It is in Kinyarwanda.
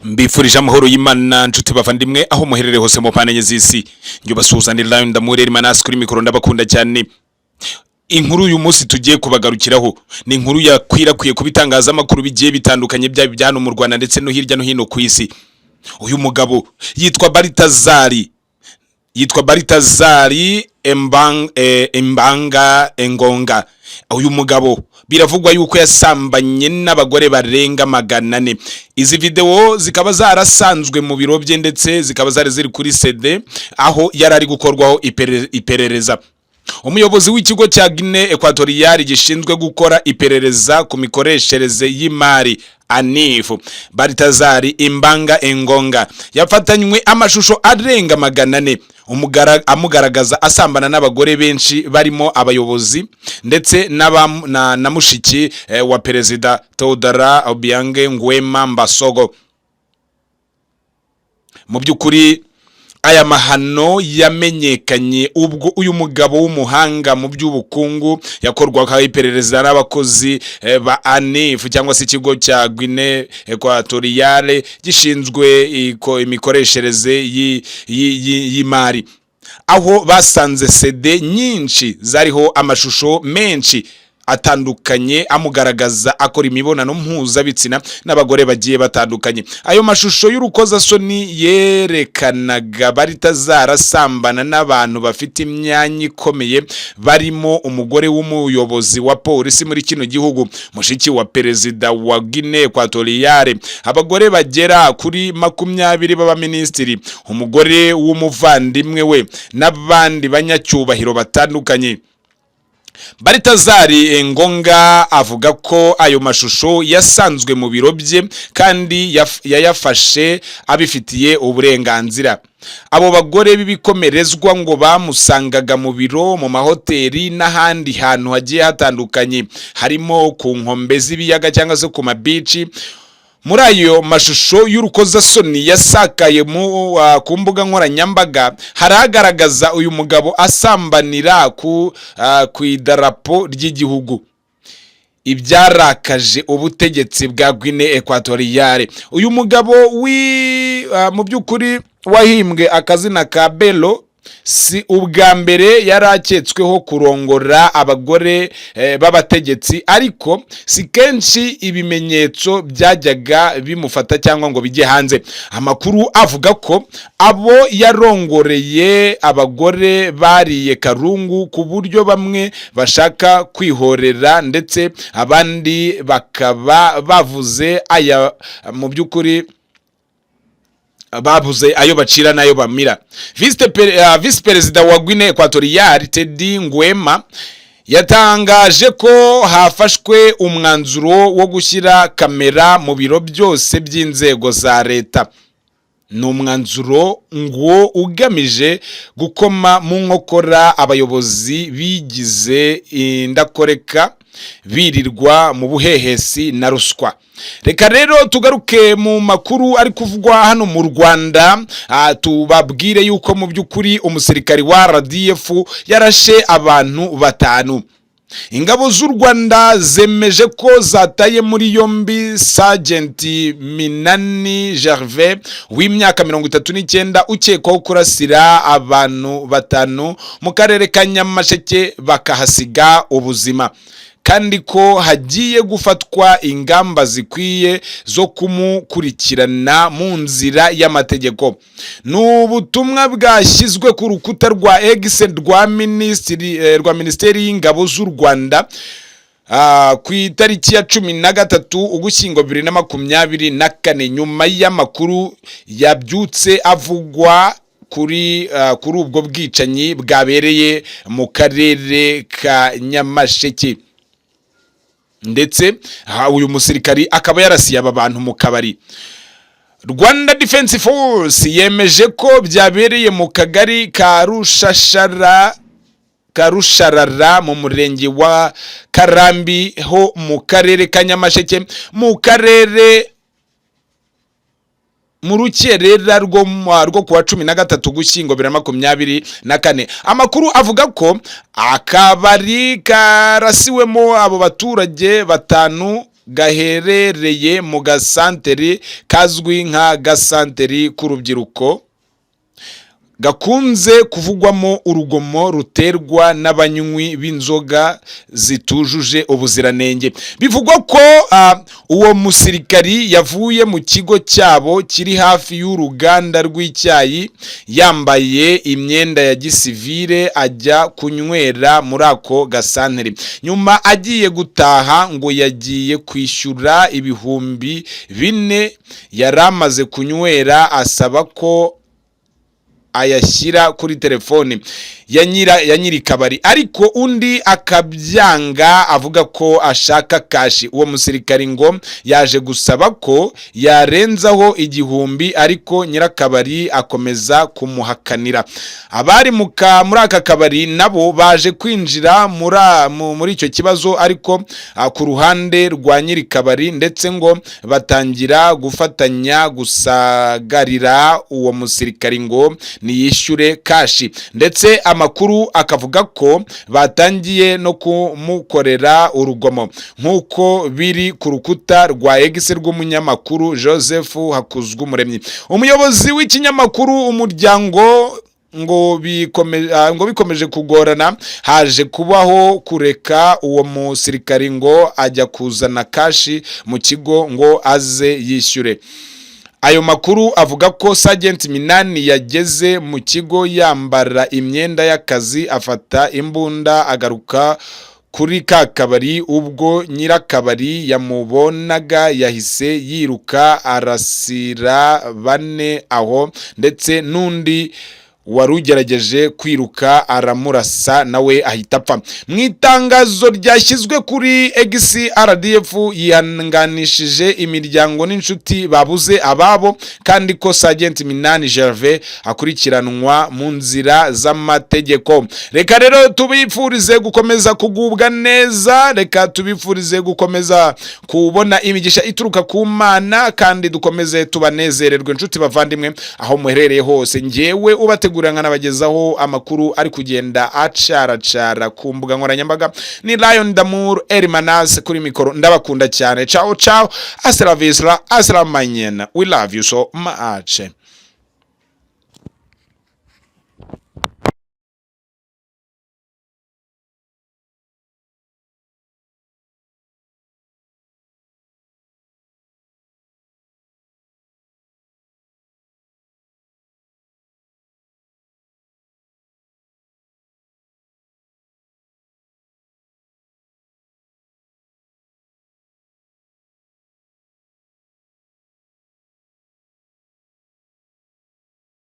Mbifurije amahoro y'Imana nshuti bavandimwe aho muherere hose mu panenye z'isi. Njye basuzanira ndamurera Manasi kuri mikoro ndabakunda cyane. Inkuru uyu munsi tugiye kubagarukiraho ni inkuru yakwirakwiye kubitangaza makuru bigiye bitandukanye byano mu Rwanda ndetse no hirya no hino ku isi. Uyu mugabo yitwa Baritazari Embanga Engonga. Uyu mugabo biravugwa yuko yasambanye n'abagore barenga 400. Izi video zikaba zarasanzwe mu biro bye ndetse zikaba ziri kuri CD aho yarari gukorwaho iperereza. Umuyobozi w'ikigo cya Guinée Equatoriale gishinzwe gukora iperereza ku mikoreshereze y'imari ANIF, Baritazari Embanga Engonga yafatanywe amashusho arenga 400 amugaragaza asambana n'abagore benshi barimo abayobozi ndetse na mushiki wa perezida Théodore Obiang Nguema Mbasogo. Mu byukuri aya mahano yamenyekanye ubwo uyu mugabo w'umuhanga mu by'ubukungu yakorwaga iperereza n'abakozi ba ANIF cyangwa se ikigo cya Guinée Equatoriale gishinzwe imikoreshereze y'imari, aho basanze CD nyinshi zariho amashusho menshi atandukanye amugaragaza akora imibonano mpuzabitsina n'abagore bagiye batandukanye. Ayo mashusho y'urukozasoni yerekanaga Baritazari asambana n'abantu bafite imyanya ikomeye barimo umugore w'umuyobozi wa polisi muri kino gihugu, mushiki wa perezida wa Guinée Equatoriale, abagore bagera kuri 20 b'abaminisitiri, umugore w'umuvandimwe we n'abandi banyacyubahiro batandukanye. Baritazari Engonga avuga ko ayo mashusho yasanzwe mu biro bye kandi yayafashe abifitiye uburenganzira. Abo bagore b'ibikomerezwa ngo bamusangaga mu biro, mu mahoteli n'ahandi hantu hagiye hatandukanye harimo ku nkombe z'ibiyaga cyangwa se ku mabici. Muri ayo mashusho y'urukozasoni yasakaye ku mbuga nkoranyambaga haragaragaza uyu mugabo asambanira ku idarapo ry'igihugu, ibyarakaje ubutegetsi bwa Guinée Equatoriale. Uyu mugabo mu byukuri wahimbwe akazina ka Bello si ubwa mbere yaraketsweho kurongora abagore b'abategetsi, ariko si kenshi ibimenyetso byajyaga bimufata cyangwa ngo bijye hanze. Amakuru avuga ko abo yarongoreye abagore bariye karungu ku buryo bamwe bashaka kwihorera ndetse abandi bakaba bavuze aya mu byukuri babuze ayo bacira nayo bamira. Vice Perezida wa Guinée Equatoriale Teddy Nguema yatangaje ko hafashwe umwanzuro wo gushyira kamera mu biro byose by'inzego za leta. Ni umwanzuro ngo ugamije gukoma mu nkokora abayobozi bigize indakoreka birirwa mu buhehesi na ruswa. Reka rero tugaruke mu makuru ari kuvugwa hano mu Rwanda. Tubabwire yuko mu byukuri umusirikari wa RDF yarashe abantu 5. Ingabo z'u Rwanda zemeje ko zataye muri yombi Sergeant Minani Gervais w'imyaka 39 ukekwaho kurasira abantu 5 mu karere ka Nyamasheke bakahasiga ubuzima, kandi ko hagiye gufatwa ingamba zikwiye zo kumukurikirana mu nzira y'amategeko. N'ubutumwa bwashyizwe ku rukuta rwa X rwa Minisiteri y'Ingabo z'u Rwanda ku itariki ya 13 Ugushyingo 2024, nyuma y'amakuru yabyutse avugwa kuri ubwo bwicanyi bwabereye mu karere ka Nyamasheke. Ndetse uyu musirikari akaba yarasiye aba bantu mu kabari. Rwanda Defense Force yemeje ko byabereye mu kagari ka Rusharara mu murenge wa Karambi ho mu karere ka Nyamasheke mu rukerera rwo kuwa 13 Ugushyingo 2024. Amakuru avuga ko akabari karasiwemo abo baturage 5 gaherereye mu gasanteri kazwi nka gasanteri k'urubyiruko gakunze kuvugwamo urugomo ruterwa n'abanywi b'inzoga zitujuje ubuziranenge. Bivugwa ko uwo musirikari yavuye mu kigo cyabo kiri hafi y'uruganda rw'icyayi yambaye imyenda ya gisivile ajya kunywera muri ako gasanteri. Nyuma agiye gutaha ngo yagiye kwishyura ibihumbi 4 yaramaze kunywera, asaba ko ayashyira kuri telefone ya nyiri kabari, ariko undi akabyanga avuga ko ashaka kashi. Uwo musirikari ngo yaje gusaba ko yarenzaho 1,000, ariko nyirakabari akomeza kumuhakanira. Abari muri aka kabari nabo baje kwinjira muri icyo kibazo, ariko ku ruhande rwa nyiri kabari, ndetse ngo batangira gufatanya gusagarira uwo musirikari ngo niyishyure kashi, ndetse amakuru akavuga ko batangiye no kumukorera urugomo nk'uko biri ku rukuta rwa X rw'umunyamakuru Joseph Hakuzwumuremyi. Umuyobozi w'ikinyamakuru Umuryango ngo bikomeje kugorana, haje kubaho kureka uwo musirikari ngo ajya kuzana kashi mu kigo ngo aze yishyure. Ayo makuru avuga ko Sergeant Minani yageze mu kigo yambara imyenda y'akazi, afata imbunda agaruka kuri ka kabari. Ubwo nyirakabari yamubonaga yahise yiruka arasira 4 aho, ndetse n'undi warugerageje kwiruka aramurasa nawe ahita apfa. Mu itangazo ryashyizwe kuri X, RDF yihanganishije imiryango n'inshuti babuze ababo, kandi ko Sergeant Minani Gervais akurikiranwa mu nzira z'amategeko. Reka rero tubifurize gukomeza kugubwa neza, reka tubifurize gukomeza kubona imigisha ituruka ku Mana, kandi dukomeze tubanezererwe inshuti bavandimwe aho muherereye hose. Ngewe ubategura nkanabagezaho amakuru ari kugenda acaracara ku mbuga nkoranyambaga ni Lion Damour Hermanas kuri mikoro. Ndabakunda cyane. Ciao ciao, asalavisla, asalamanyena. We love you so much.